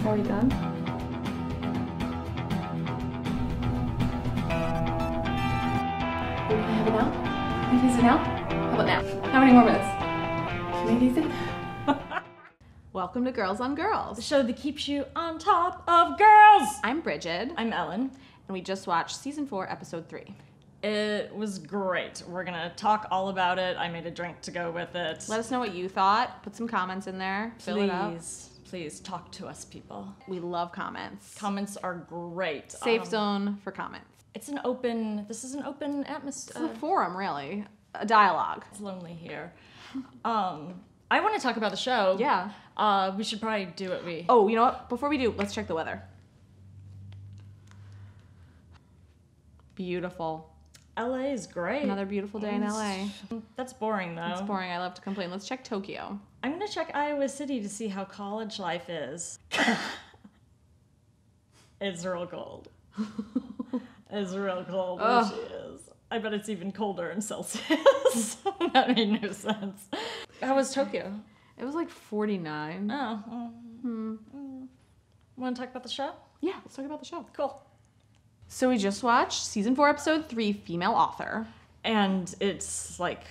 Are we done? Are we gonna have it now? Can we taste it now? How about now? How many more minutes? Can I taste it? Welcome to Girls on Girls, The show that keeps you on top of girls. I'm Bridget. I'm Ellen. And we just watched season 4, episode 3. It was great. We're gonna talk all about it. I made a drink to go with it. Let us know what you thought. Put some comments in there. Fill it up. Please talk to us, people. We love comments. Comments are great. Safe zone for comments. This is an open atmosphere. It's a forum, really. A dialogue. It's lonely here. I want to talk about the show. Yeah. We should probably do what we... Oh, you know what? Before we do, let's check the weather. Beautiful. LA is great. Another beautiful day in LA. That's boring, though. It's boring. I love to complain. Let's check Tokyo. I'm gonna check Iowa City to see how college life is. It's real cold. It's real cold where she is. I bet it's even colder in Celsius. That made no sense. How was Tokyo? It was like 49. Oh. Want to talk about the show? Yeah, let's talk about the show. Cool. So we just watched season 4, episode 3, Female Author. And it's like...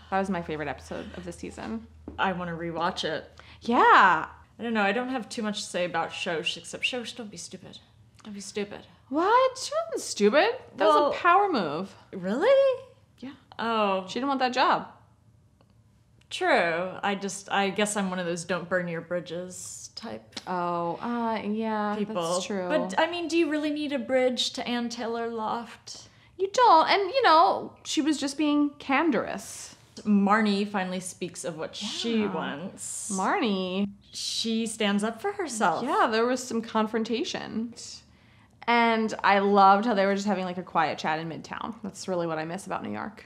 That was my favorite episode of this season. I want to rewatch it. Yeah. I don't know. I don't have too much to say about Shosh, except Shosh, don't be stupid. Don't be stupid. What? She wasn't stupid. That was a power move. Really? Yeah. Oh. She didn't want that job. True. I guess I'm one of those don't burn your bridges type Yeah, people. That's true. But, I mean, do you really need a bridge to Ann Taylor Loft? You don't. And, you know, she was just being candorous. Marnie finally speaks of what she wants. Marnie. She stands up for herself. Yeah, there was some confrontation. And I loved how they were just having like a quiet chat in Midtown. That's really what I miss about New York.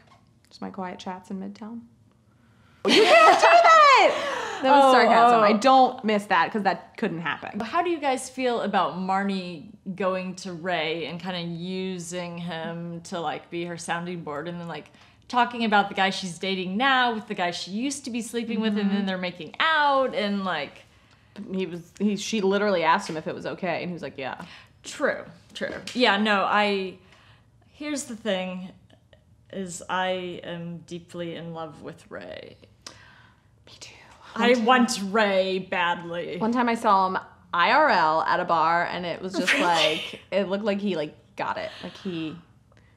Just my quiet chats in Midtown. You can't do that! That was sarcasm. I don't miss that because that couldn't happen. How do you guys feel about Marnie going to Ray and kind of using him to like be her sounding board and then like talking about the guy she's dating now with the guy she used to be sleeping with and then they're making out and like... She literally asked him if it was okay and he was like, yeah. True. Yeah, no, here's the thing, is I am deeply in love with Ray. Me too. I want Ray badly. One time I saw him IRL at a bar and it was just Really? like, it looked like he like got it. Like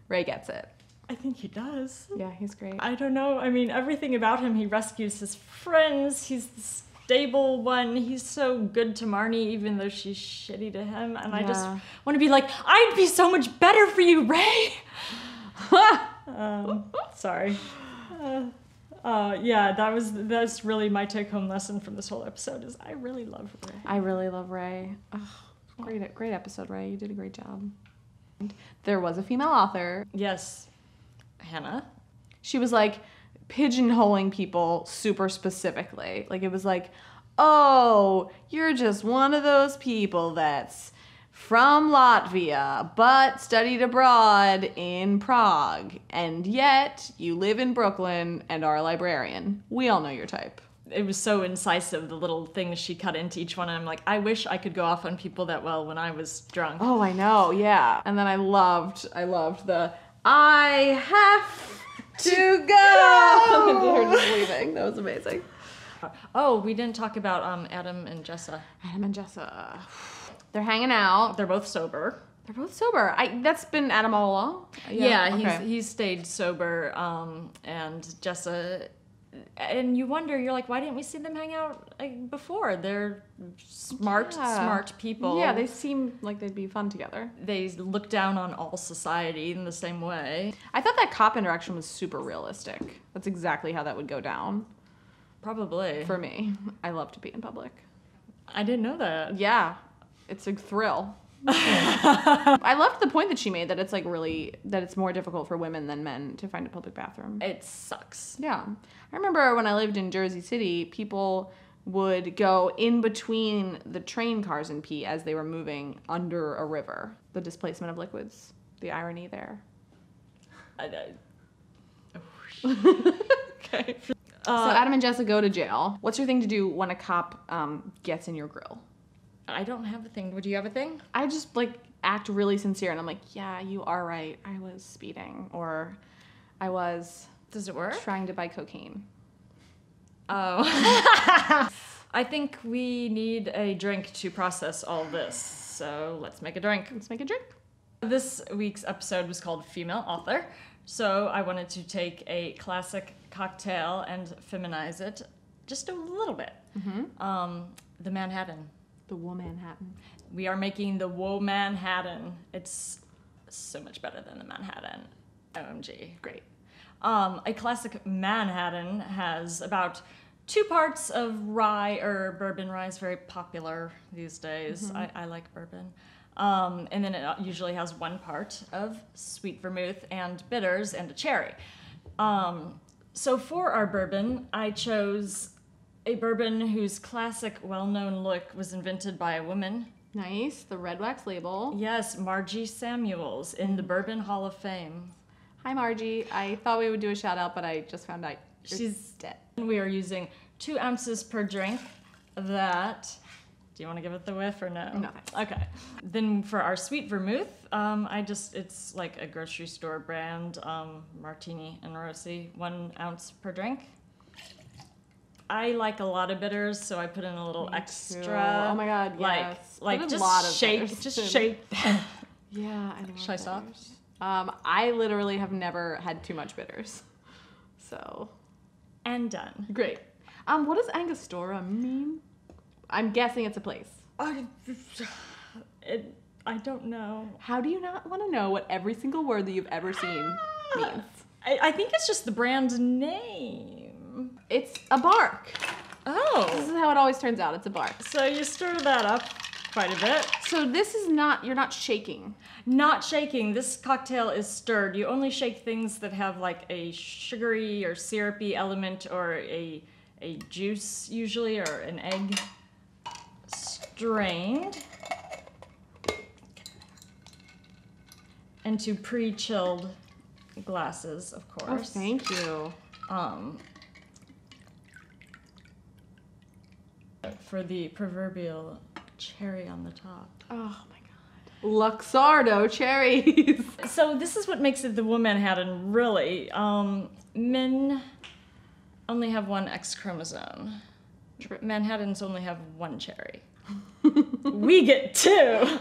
Ray gets it. I think he does. Yeah, he's great. I don't know. I mean, everything about him, he rescues his friends. He's the stable one. He's so good to Marnie, even though she's shitty to him. And I just want to be like, I'd be so much better for you, Ray. Sorry. Yeah, that's really my take-home lesson from this whole episode is I really love Ray. I really love Ray. Oh, great episode, Ray. You did a great job. There was a female author. Yes. Hannah. She was like pigeonholing people super specifically. Like it was like, oh, you're just one of those people that's from Latvia, but studied abroad in Prague, and yet you live in Brooklyn and are a librarian. We all know your type. It was so incisive, the little things she cut into each one, and I'm like, I wish I could go off on people that well when I was drunk. Oh, I know, yeah. And then I loved the, I have to go! And her just leaving. That was amazing. Oh, we didn't talk about Adam and Jessa. Adam and Jessa. They're hanging out. They're both sober. They're both sober. That's been Adam all along? Yeah, okay. he's stayed sober, and Jessa... And you wonder, you're like, why didn't we see them hang out like, before? They're smart people. Yeah, they seem like they'd be fun together. They look down on all society in the same way. I thought that cop interaction was super realistic. That's exactly how that would go down. Probably. For me. I love to be in public. I didn't know that. Yeah. It's a thrill. I loved the point that she made that it's like really, that it's more difficult for women than men to find a public bathroom. It sucks. Yeah. I remember when I lived in Jersey City, people would go in between the train cars and pee as they were moving under a river. The displacement of liquids. The irony there. Okay. So Adam and Jessa go to jail. What's your thing to do when a cop gets in your grill? I don't have a thing. Would you have a thing? I just like act really sincere and I'm like, yeah, you are right. I was speeding or I was Does it work? trying to buy cocaine. Oh. I think we need a drink to process all this. So let's make a drink. Let's make a drink. This week's episode was called Female Author. So I wanted to take a classic cocktail and feminize it just a little bit. The Manhattan. The WOManhattan. We are making the WOManhattan. It's so much better than the Manhattan. OMG. Great. A classic Manhattan has about 2 parts of rye or bourbon. Rye is very popular these days. I like bourbon. And then it usually has 1 part of sweet vermouth and bitters and a cherry. So for our bourbon, I chose a bourbon whose classic, well-known look was invented by a woman. Nice. The red wax label. Yes, Margie Samuels in the Bourbon Hall of Fame. Hi, Margie. I thought we would do a shout out, but I just found out She's dead. We are using 2 ounces per drink. That. Do you want to give it the whiff or no? No, thanks. Okay. Then for our sweet vermouth, it's like a grocery store brand, Martini and Rossi, 1 ounce per drink. I like a lot of bitters, so I put in a little extra. Oh my god, yes. Like Put a just lot of shake, bitters just in. shake. Yeah, I love Should I stop? bitters. I literally have never had too much bitters. So. And done. Great. What does Angostura mean? I'm guessing it's a place. I don't know. How do you not want to know what every single word that you've ever seen means? I think it's just the brand name. It's a bark. Oh. This is how it always turns out. It's a bark. So you stir that up quite a bit. So this is not, you're not shaking. Not shaking. This cocktail is stirred. You only shake things that have like a sugary or syrupy element or a juice usually or an egg. Strained into pre-chilled glasses, of course. Oh, thank you. For the proverbial cherry on the top. Oh my god. Luxardo cherries. So this is what makes it the WOManhattan, really. Men only have 1 X chromosome. True. Manhattans only have 1 cherry. We get 2.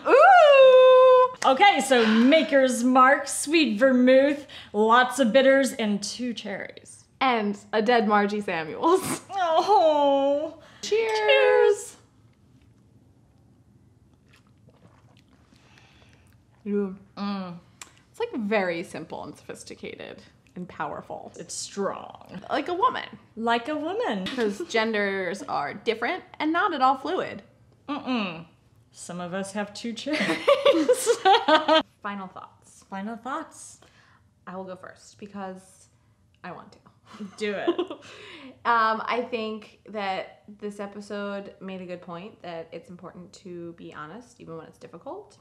Ooh! Okay, so Maker's Mark, sweet vermouth, lots of bitters, and 2 cherries. And a dead Margie Samuels. Oh! Cheers! Ooh. It's like very simple and sophisticated and powerful. It's strong. Like a woman. Like a woman. Because genders are different and not at all fluid. Some of us have 2 cherries. Final thoughts. Final thoughts. I will go first because I want to. Do it. I think that this episode made a good point that it's important to be honest even when it's difficult.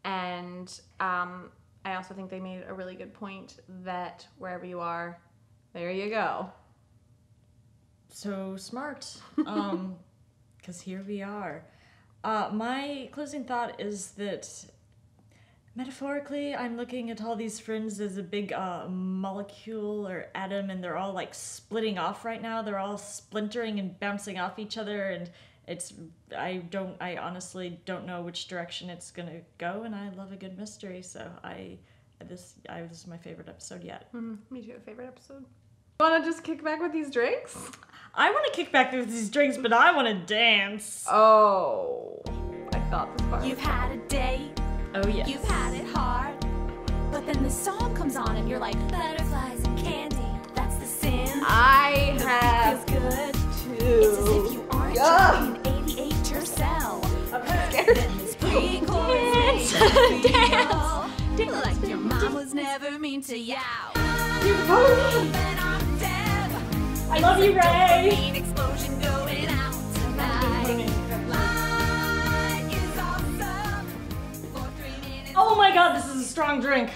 And I also think they made a really good point that wherever you are, there you go. So smart. Because here we are. My closing thought is that metaphorically, I'm looking at all these friends as a big molecule or atom, and they're all like splitting off right now. They're all splintering and bouncing off each other, and I honestly don't know which direction it's gonna go, and I love a good mystery, so this is my favorite episode yet. Me too, favorite episode. You wanna just kick back with these drinks? I wanna kick back with these drinks, but I wanna dance. Oh, I thought this part. You've had a date. Oh yes. You've had it hard. But then the song comes on and you're like, butterflies and candy. That's the sin. I The have beat feels good. two. It's as if you aren't trying 88 yourself. I'm scared. Then this pre-chorus makes you feel like your mom was never mean to you. I love you, Ray. Explosion going out tonight. Light is awesome. For 3 minutes. Oh my god, this is a strong drink.